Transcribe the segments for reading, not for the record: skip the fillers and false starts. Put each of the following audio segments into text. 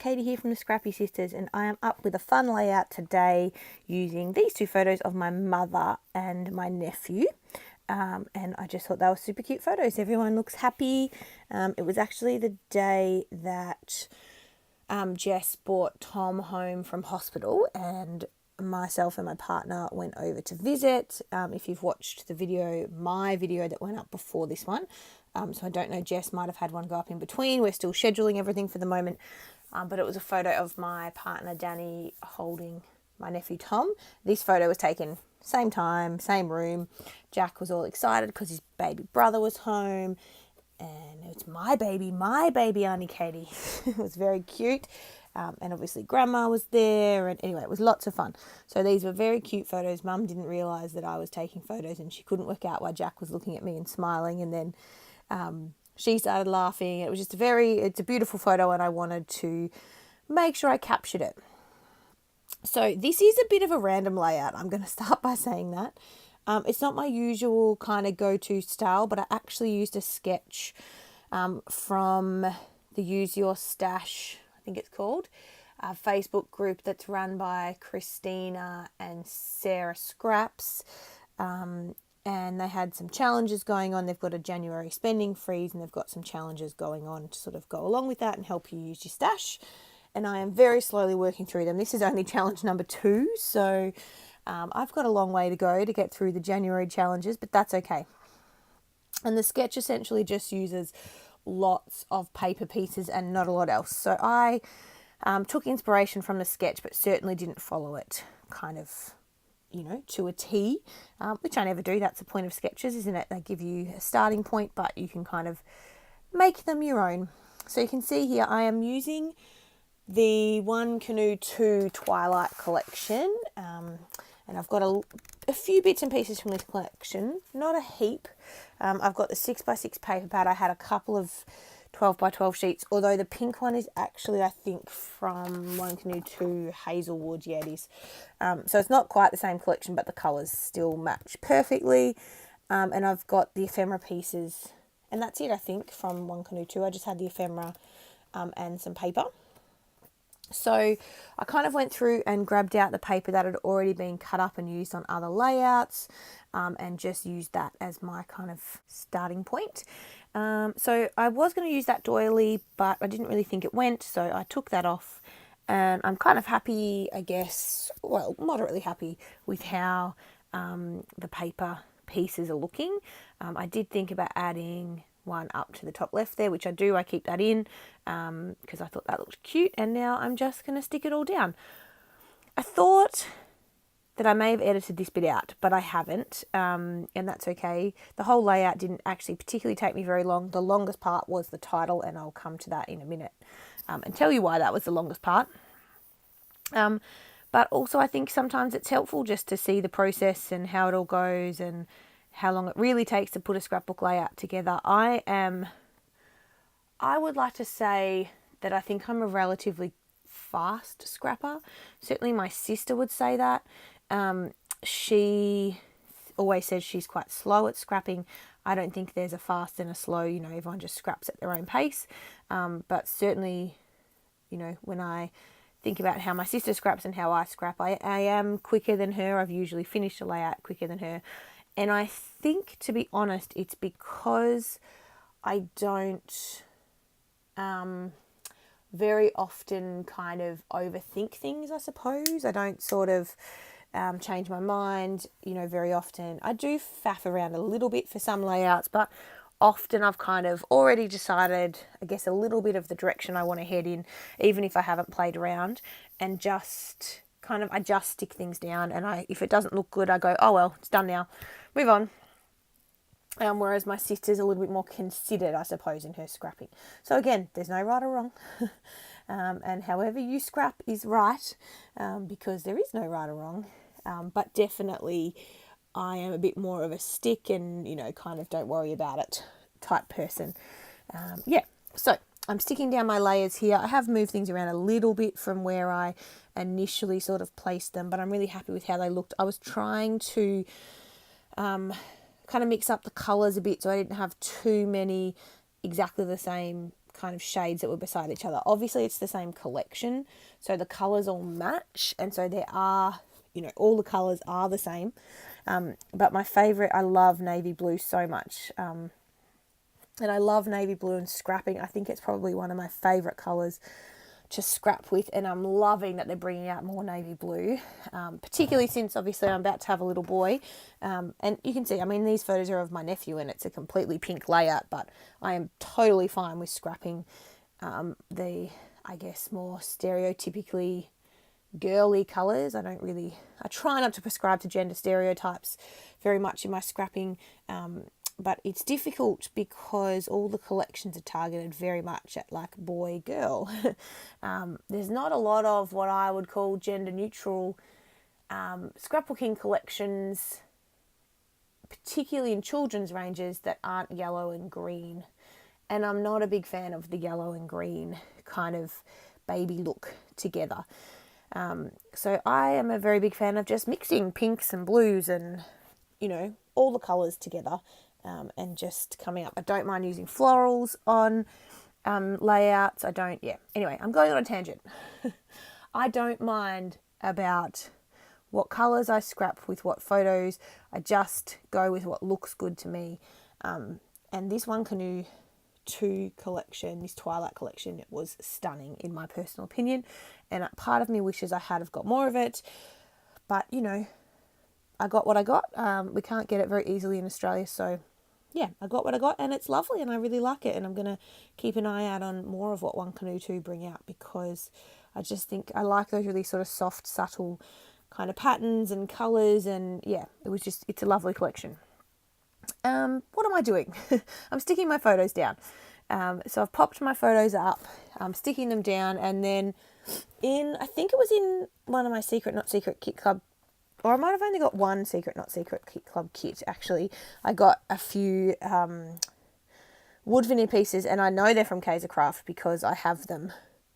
Katie here from the Scrappy Sisters, and I am up with a fun layout today using these two photos of my mother and my nephew. And I just thought they were super cute photos. Everyone looks happy. It was actually the day that Jess brought Tom home from hospital, and myself and my partner went over to visit. If you've watched the video, my video that went up before this one, so I don't know, Jess might have had one go up in between. We're still scheduling everything for the moment, but it was a photo of my partner Danny holding my nephew Tom. This photo was taken same time, same room. Jack was all excited because his baby brother was home, and it's my baby, Auntie Katie. It was very cute. And obviously Grandma was there, and anyway, it was lots of fun. So these were very cute photos. Mum didn't realise that I was taking photos, and she couldn't work out why Jack was looking at me and smiling, and then she started laughing. It was just it's a beautiful photo, and I wanted to make sure I captured it. So this is a bit of a random layout. I'm going to start by saying that. It's not my usual kind of go-to style, but I actually used a sketch from the Use Your Stash, I think it's called, a Facebook group that's run by Christina and Sarah Scraps. And they had some challenges going on. They've got a January spending freeze, and they've got some challenges going on to sort of go along with that and help you use your stash. And I am very slowly working through them. This is only challenge number 2, so I've got a long way to go to get through the January challenges, but that's okay. And the sketch essentially just uses lots of paper pieces and not a lot else. So I took inspiration from the sketch, but certainly didn't follow it kind of, to a T, which I never do. That's the point of sketches, isn't it? They give you a starting point, but you can kind of make them your own. So you can see here I am using the One Canoe 2 Twilight collection, and I've got a few bits and pieces from this collection, not a heap. I've got the 6x6 paper pad. I had a couple of 12x12 sheets, although the pink one is actually, I think, from One Canoe 2 Hazelwood. Yeah, it is. So it's not quite the same collection, but the colours still match perfectly. And I've got the ephemera pieces, and that's it, I think, from One Canoe 2. I just had the ephemera and some paper. So I kind of went through and grabbed out the paper that had already been cut up and used on other layouts, and just used that as my kind of starting point. So I was going to use that doily, but I didn't really think it went, so I took that off, and I'm kind of happy, I guess, well, moderately happy with how the paper pieces are looking. I did think about adding one up to the top left there, which I do. I keep that in because I thought that looked cute, and now I'm just going to stick it all down. I thought that I may have edited this bit out, but I haven't, and that's okay. The whole layout didn't actually particularly take me very long. The longest part was the title, and I'll come to that in a minute and tell you why that was the longest part. But also I think sometimes it's helpful just to see the process and how it all goes and how long it really takes to put a scrapbook layout together. I would like to say that I think I'm a relatively fast scrapper. Certainly my sister would say that. She always says she's quite slow at scrapping. I don't think there's a fast and a slow, everyone just scraps at their own pace. But certainly, when I think about how my sister scraps and how I scrap, I am quicker than her. I've usually finished a layout quicker than her. And I think, to be honest, it's because I don't very often kind of overthink things, I suppose. I don't sort of change my mind, very often. I do faff around a little bit for some layouts, but often I've kind of already decided, I guess, a little bit of the direction I want to head in, even if I haven't played around, and just I just stick things down, and if it doesn't look good, I go, oh well, it's done now, move on. Whereas my sister's a little bit more considered, I suppose, in her scrapping. So again, there's no right or wrong, and however you scrap is right, because there is no right or wrong, but definitely I am a bit more of a stick and, kind of don't worry about it type person. So I'm sticking down my layers here. I have moved things around a little bit from where I initially sort of placed them, but I'm really happy with how they looked. I was trying to kind of mix up the colours a bit so I didn't have too many exactly the same kind of shades that were beside each other. Obviously, it's the same collection, so the colours all match, and so there are, all the colours are the same. But my favourite, I love navy blue so much. And I love navy blue and scrapping. I think it's probably one of my favourite colours to scrap with, and I'm loving that they're bringing out more navy blue, particularly since obviously I'm about to have a little boy, and you can see, these photos are of my nephew and it's a completely pink layout, but I am totally fine with scrapping the, I guess, more stereotypically girly colours. I try not to prescribe to gender stereotypes very much in my scrapping, but it's difficult because all the collections are targeted very much at like boy, girl. There's not a lot of what I would call gender neutral scrapbooking collections, particularly in children's ranges, that aren't yellow and green. And I'm not a big fan of the yellow and green kind of baby look together. So I am a very big fan of just mixing pinks and blues and, all the colours together. And just coming up. I don't mind using florals on layouts. Anyway, I'm going on a tangent. I don't mind about what colours I scrap with what photos. I just go with what looks good to me. And this One Canoe 2 collection, this Twilight collection, it was stunning in my personal opinion. And part of me wishes I had have got more of it. But, I got what I got. We can't get it very easily in Australia, so yeah, I got what I got, and it's lovely, and I really like it, and I'm going to keep an eye out on more of what One Canoe 2 bring out, because I just think I like those really sort of soft, subtle kind of patterns and colours, and yeah, it's a lovely collection. What am I doing? I'm sticking my photos down. So I've popped my photos up, I'm sticking them down, and then I think it was in one of my Secret Not Secret Kit Club, or I might have only got one Secret Not Secret Kit Club kit, actually. I got a few wood veneer pieces, and I know they're from Kaiser Craft because I have them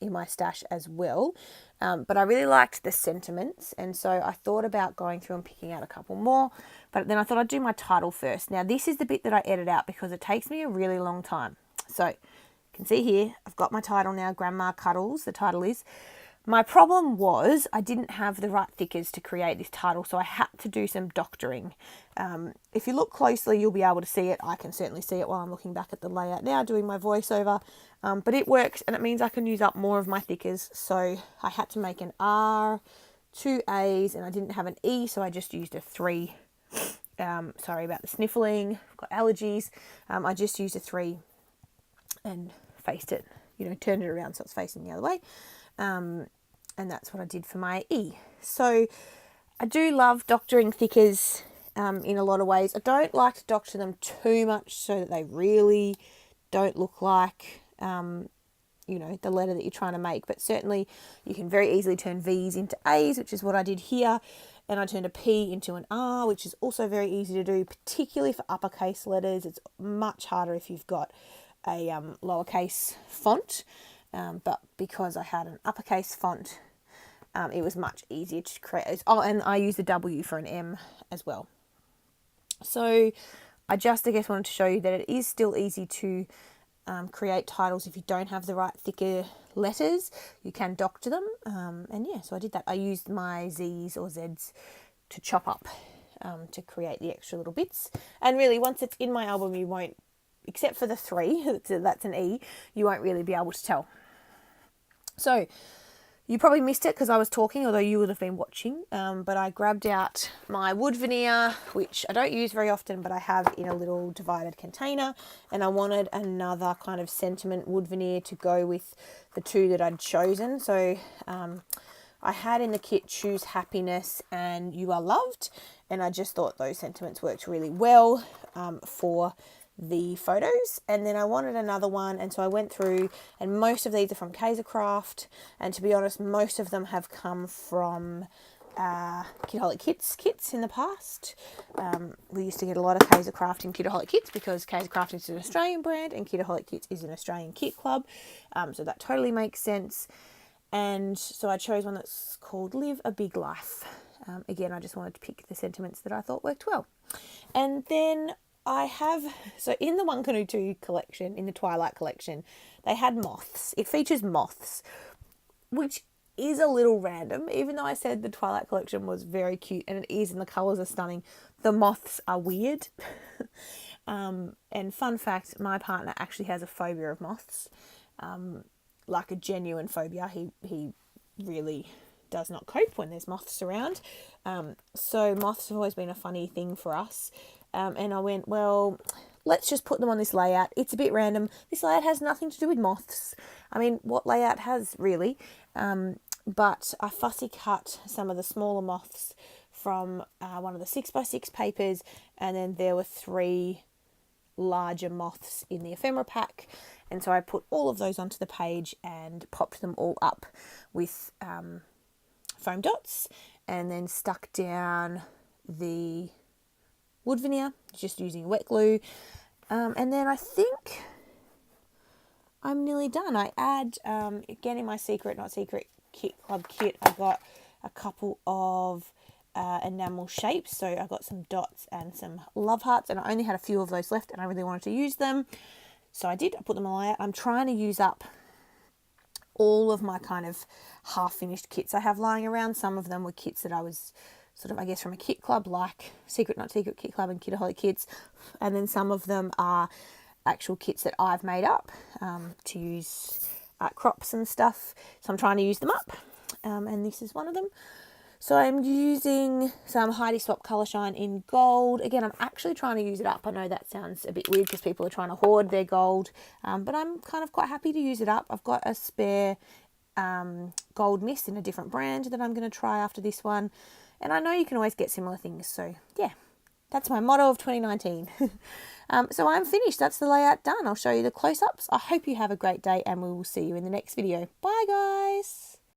in my stash as well. But I really liked the sentiments, and so I thought about going through and picking out a couple more, but then I thought I'd do my title first. Now, this is the bit that I edit out because it takes me a really long time. So you can see here, I've got my title now, Grandma Cuddles, the title is. My problem was I didn't have the right thickers to create this title, so I had to do some doctoring. If you look closely, you'll be able to see it. I can certainly see it while I'm looking back at the layout now, doing my voiceover. But it works, and it means I can use up more of my thickers. So I had to make an R, 2 A's, and I didn't have an E, so I just used a 3. Sorry about the sniffling. I've got allergies. I just used a 3 and faced it, turned it around so it's facing the other way. And that's what I did for my E. So I do love doctoring thickers in a lot of ways. I don't like to doctor them too much so that they really don't look like, the letter that you're trying to make. But certainly you can very easily turn V's into A's, which is what I did here. And I turned a P into an R, which is also very easy to do, particularly for uppercase letters. It's much harder if you've got a lowercase font. But because I had an uppercase font, it was much easier to create those. Oh, and I used a W for an M as well. So I guess, wanted to show you that it is still easy to create titles if you don't have the right thicker letters. You can doctor them. And yeah, so I did that. I used my Z's or Z's to chop up to create the extra little bits. And really, once it's in my album, you won't, except for the 3, that's an E, you won't really be able to tell. So you probably missed it because I was talking, although you would have been watching. But I grabbed out my wood veneer, which I don't use very often, but I have in a little divided container. And I wanted another kind of sentiment wood veneer to go with the 2 that I'd chosen. So I had in the kit Choose Happiness and You Are Loved. And I just thought those sentiments worked really well for the photos. And then I wanted another one, and so I went through, and most of these are from Kaiser Craft, and to be honest, most of them have come from Kidaholic kits in the past. We used to get a lot of Kaiser Craft in Kidaholic kits because Kaiser Craft is an Australian brand and Kidaholic kits is an Australian kit club, so that totally makes sense. And so I chose one that's called Live a Big Life. Again, I just wanted to pick the sentiments that I thought worked well. And then I have, so in the 1 Canoe 2 collection, in the Twilight collection, they had moths. It features moths, which is a little random. Even though I said the Twilight collection was very cute, and it is, and the colours are stunning, the moths are weird. And fun fact, my partner actually has a phobia of moths, like a genuine phobia. He really does not cope when there's moths around. So moths have always been a funny thing for us. And I went, well, let's just put them on this layout. It's a bit random. This layout has nothing to do with moths. I mean, what layout has really? But I fussy cut some of the smaller moths from one of the 6x6 papers, and then there were 3 larger moths in the ephemera pack, and so I put all of those onto the page and popped them all up with foam dots, and then stuck down the wood veneer just using wet glue, and then I think I'm nearly done. I add again in my secret not secret kit club kit, I got a couple of enamel shapes. So I got some dots and some love hearts, and I only had a few of those left and I really wanted to use them, so I did. I put them all out. I'm trying to use up all of my kind of half finished kits I have lying around. Some of them were kits that I was sort of, I guess, from a kit club, like Secret Not Secret Kit Club and Kitaholic Kits, and then some of them are actual kits that I've made up to use at crops and stuff, so I'm trying to use them up, and this is one of them. So I'm using some Heidi Swap Colour Shine in gold. Again, I'm actually trying to use it up. I know that sounds a bit weird because people are trying to hoard their gold, but I'm kind of quite happy to use it up. I've got a spare gold mist in a different brand that I'm going to try after this one, and I know you can always get similar things. So yeah, that's my motto of 2019. So I'm finished. That's the layout done. I'll show you the close-ups. I hope you have a great day, and we will see you in the next video. Bye, guys.